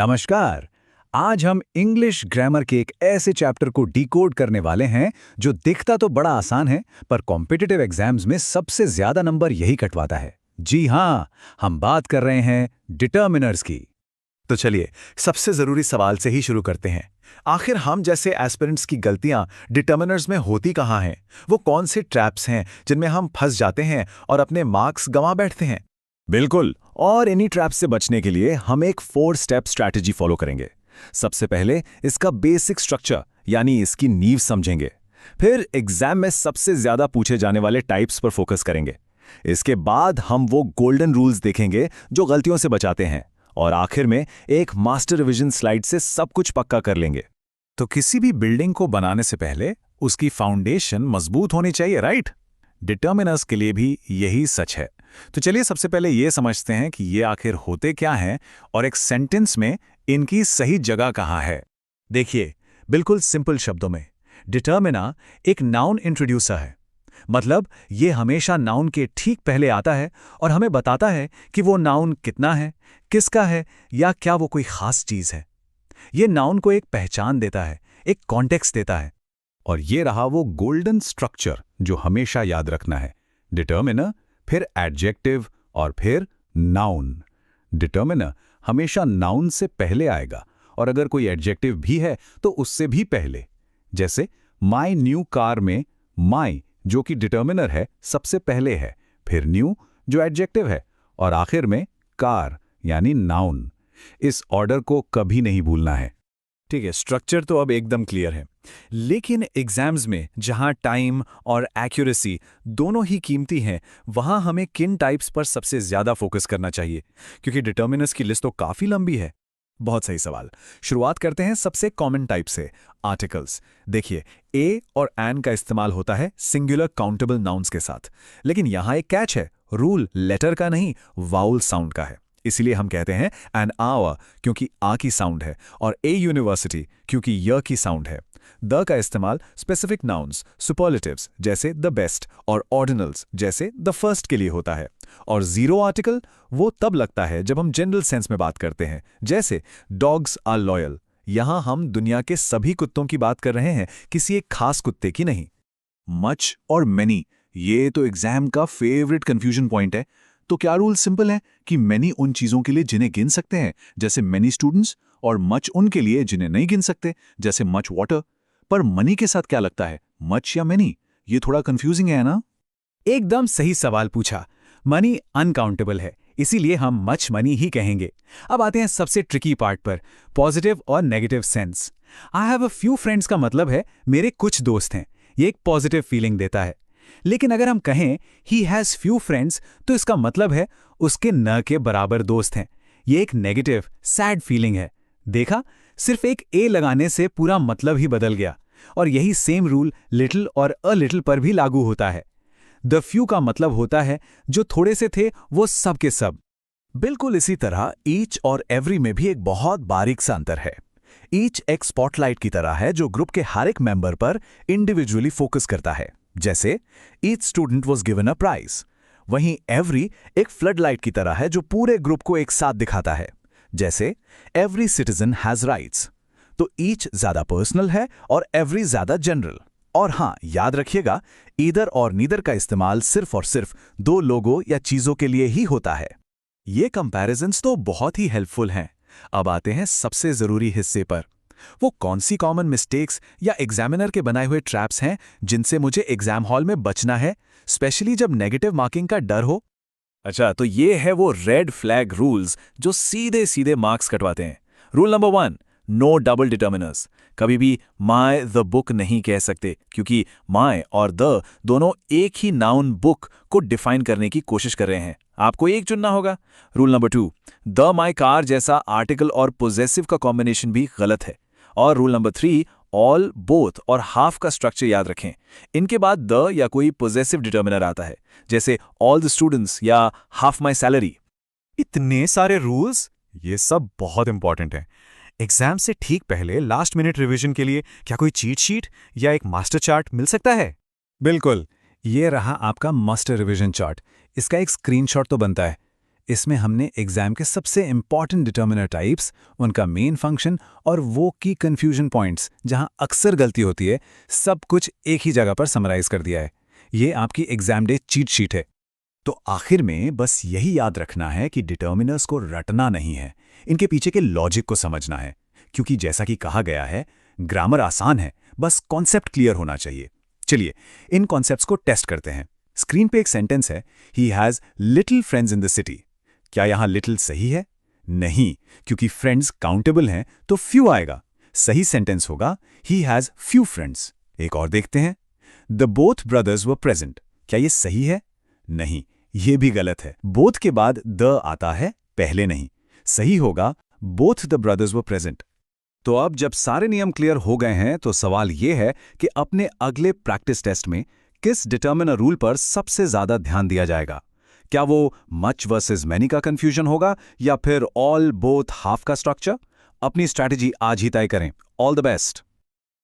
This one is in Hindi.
नमस्कार। आज हम इंग्लिश ग्रामर के एक ऐसे चैप्टर को डिकोड करने वाले हैं जो दिखता तो बड़ा आसान है, पर कॉम्पिटिटिव एग्जाम्स में सबसे ज्यादा नंबर यही कटवाता है। जी हाँ, हम बात कर रहे हैं डिटर्मिनर्स की। तो चलिए सबसे जरूरी सवाल से ही शुरू करते हैं। आखिर हम जैसे एस्पिरेंट्स की गलतियां डिटर्मिनर्स में होती कहाँ हैं? वो कौन से ट्रैप्स हैं जिनमें हम फंस जाते हैं और अपने मार्क्स गंवा बैठते हैं? बिल्कुल, और इन्हीं ट्रैप्स से बचने के लिए हम एक 4 स्टेप स्ट्रैटेजी फॉलो करेंगे। सबसे पहले इसका बेसिक स्ट्रक्चर यानी इसकी नींव समझेंगे। फिर एग्जाम में सबसे ज्यादा पूछे जाने वाले टाइप्स पर फोकस करेंगे। इसके बाद हम वो गोल्डन रूल्स देखेंगे जो गलतियों से बचाते हैं, और आखिर में एक मास्टर रिवीजन स्लाइड से सब कुछ पक्का कर लेंगे। तो किसी भी बिल्डिंग को बनाने से पहले उसकी फाउंडेशन मजबूत होनी चाहिए, राइट? डिटर्मिनर्स के लिए भी यही सच है। तो चलिए सबसे पहले ये समझते हैं कि ये आखिर होते क्या हैं और एक सेंटेंस में इनकी सही जगह कहाँ है। देखिए, बिल्कुल सिंपल शब्दों में डिटर्मिनर एक नाउन इंट्रोड्यूसर है। मतलब ये हमेशा नाउन के ठीक पहले आता है और हमें बताता है कि वो नाउन कितना है, किसका है, या क्या वो कोई खास चीज है। ये नाउन को एक पहचान देता है, एक कॉन्टेक्स्ट देता है। और ये रहा वो गोल्डन स्ट्रक्चर जो हमेशा याद रखना है। डिटर्मिनर, फिर एडजेक्टिव और फिर नाउन। डिटर्मिनर हमेशा नाउन से पहले आएगा, और अगर कोई एडजेक्टिव भी है तो उससे भी पहले। जैसे माई न्यू कार में माई जो कि डिटर्मिनर है सबसे पहले है, फिर न्यू जो एडजेक्टिव है, और आखिर में कार यानी नाउन। इस ऑर्डर को कभी नहीं भूलना है। ठीक है, स्ट्रक्चर तो अब एकदम क्लियर है। लेकिन एग्जाम्स में जहां टाइम और एक्यूरेसी दोनों ही कीमती हैं, वहां हमें किन टाइप्स पर सबसे ज्यादा फोकस करना चाहिए? क्योंकि डिटर्मिनर्स की लिस्ट तो काफी लंबी है। बहुत सही सवाल। शुरुआत करते हैं सबसे कॉमन टाइप से, आर्टिकल्स। देखिए, ए और एन का इस्तेमाल होता है सिंगुलर काउंटेबल नाउन्स के साथ, लेकिन यहां एक कैच है। रूल लेटर का नहीं, वाउल साउंड का है। इसीलिए हम कहते हैं एन आवर क्योंकि आ की साउंड है, और ए यूनिवर्सिटी क्योंकि य की साउंड है। द का इस्तेमाल स्पेसिफिक नाउन्स, सुपरलेटिव्स जैसे द बेस्ट, और ऑर्डिनल्स जैसे द फर्स्ट के लिए होता है। और जीरो आर्टिकल वो तब लगता है जब हम जनरल सेंस में बात करते हैं, जैसे डॉग्स आर लॉयल। यहां हम दुनिया के सभी कुत्तों की बात कर रहे हैं, किसी एक खास कुत्ते की नहीं। मच और मेनी, ये तो एग्जाम का फेवरेट कंफ्यूजन पॉइंट है। तो क्या रूल सिंपल है कि मेनी उन चीजों के लिए जिन्हें गिन सकते हैं, जैसे मेनी स्टूडेंट्स, और मच उनके लिए जिन्हें नहीं गिन सकते, जैसे मच वाटर। पर मनी के साथ क्या लगता है, मच या मेनी? ये थोड़ा कंफ्यूजिंग है ना? एकदम सही सवाल पूछा। मनी अनकाउंटेबल है, इसीलिए हम मच मनी ही कहेंगे। अब आते हैं सबसे ट्रिकी पार्ट पर, पॉजिटिव और negative sense. I have a few friends का मतलब है मेरे कुछ दोस्त हैं। ये एक पॉजिटिव फीलिंग देता है। लेकिन अगर हम कहें ही हैज फ्यू फ्रेंड्स, तो इसका मतलब है उसके न के बराबर दोस्त हैं। ये एक नेगेटिव सैड फीलिंग है। देखा, सिर्फ एक ए लगाने से पूरा मतलब ही बदल गया। और यही सेम रूल लिटिल और अ लिटिल पर भी लागू होता है। द फ्यू का मतलब होता है जो थोड़े से थे वो सब के सब। बिल्कुल इसी तरह ईच और एवरी में भी एक बहुत बारीक सा अंतर है। ईच एक स्पॉटलाइट की तरह है जो ग्रुप के हर एक मेंबर पर इंडिविजुअली फोकस करता है, जैसे each student was given a prize. वहीं एवरी एक फ्लडलाइट की तरह है जो पूरे ग्रुप को एक साथ दिखाता है, जैसे एवरी सिटीजन हैज राइट्स। तो ईच ज्यादा पर्सनल है और एवरी ज्यादा जनरल। और हां, याद रखिएगा, ईदर और नीदर का इस्तेमाल सिर्फ और सिर्फ दो लोगों या चीजों के लिए ही होता है। ये कंपैरिजन्स तो बहुत ही हेल्पफुल हैं। अब आते हैं सबसे जरूरी हिस्से पर। वो कौन सी कॉमन मिस्टेक्स या एग्जामिनर के बनाए हुए ट्रैप्स हैं जिनसे मुझे एग्जाम हॉल में बचना है, स्पेशली जब नेगेटिव मार्किंग का डर हो? अच्छा, तो ये है वो रेड फ्लैग रूल्स जो सीधे सीधे मार्क्स कटवाते हैं। Rule number 1, no double determiners. कभी भी माय द बुक नहीं कह सकते, क्योंकि माय और द दोनों एक ही नाउन बुक को डिफाइन करने की कोशिश कर रहे हैं। आपको एक चुनना होगा। Rule number 2, the my car जैसा आर्टिकल और पोजेसिव का कॉम्बिनेशन भी गलत है। और रूल नंबर 3, ऑल, बोथ और हाफ का स्ट्रक्चर याद रखें। इनके बाद द या कोई पोजेसिव डिटर्मिनर आता है, जैसे ऑल द स्टूडेंट्स या हाफ माई सैलरी। इतने सारे रूल्स, ये सब बहुत इंपॉर्टेंट है। एग्जाम से ठीक पहले लास्ट मिनट रिवीजन के लिए क्या कोई चीट शीट या एक मास्टर चार्ट मिल सकता है? बिल्कुल, ये रहा आपका मास्टर रिवीजन चार्ट। इसका एक स्क्रीनशॉट तो बनता है। इसमें हमने एग्जाम के सबसे इंपॉर्टेंट डिटर्मिनर टाइप्स, उनका मेन फंक्शन और वो की कंफ्यूजन पॉइंट्स जहां अक्सर गलती होती है, सब कुछ एक ही जगह पर समराइज कर दिया है। ये आपकी एग्जाम डे चीट शीट है। तो आखिर में बस यही याद रखना है कि डिटर्मिनर्स को रटना नहीं है, इनके पीछे के लॉजिक को समझना है। क्योंकि जैसा कि कहा गया है, ग्रामर आसान है, बस कॉन्सेप्ट क्लियर होना चाहिए। चलिए इन कॉन्सेप्ट्स को टेस्ट करते हैं। स्क्रीन पे एक सेंटेंस है, he has little friends in the city. क्या यहां लिटिल सही है? नहीं, क्योंकि फ्रेंड्स काउंटेबल हैं तो फ्यू आएगा। सही सेंटेंस होगा, ही हैज़ फ्यू फ्रेंड्स। एक और देखते हैं, the both brothers were present. क्या ये सही है? नहीं, ये भी गलत है। बोथ के बाद द आता है, पहले नहीं। सही होगा, both the brothers were present. तो अब जब सारे नियम क्लियर हो गए हैं तो सवाल ये है कि अपने अगले प्रैक्टिस टेस्ट में किस डिटर्मिनर रूल पर सबसे ज्यादा ध्यान दिया जाएगा? क्या वो मच वर्सेस मैनी का कंफ्यूजन होगा या फिर ऑल बोथ हाफ का स्ट्रक्चर? अपनी स्ट्रैटेजी आज ही तय करें। All the best.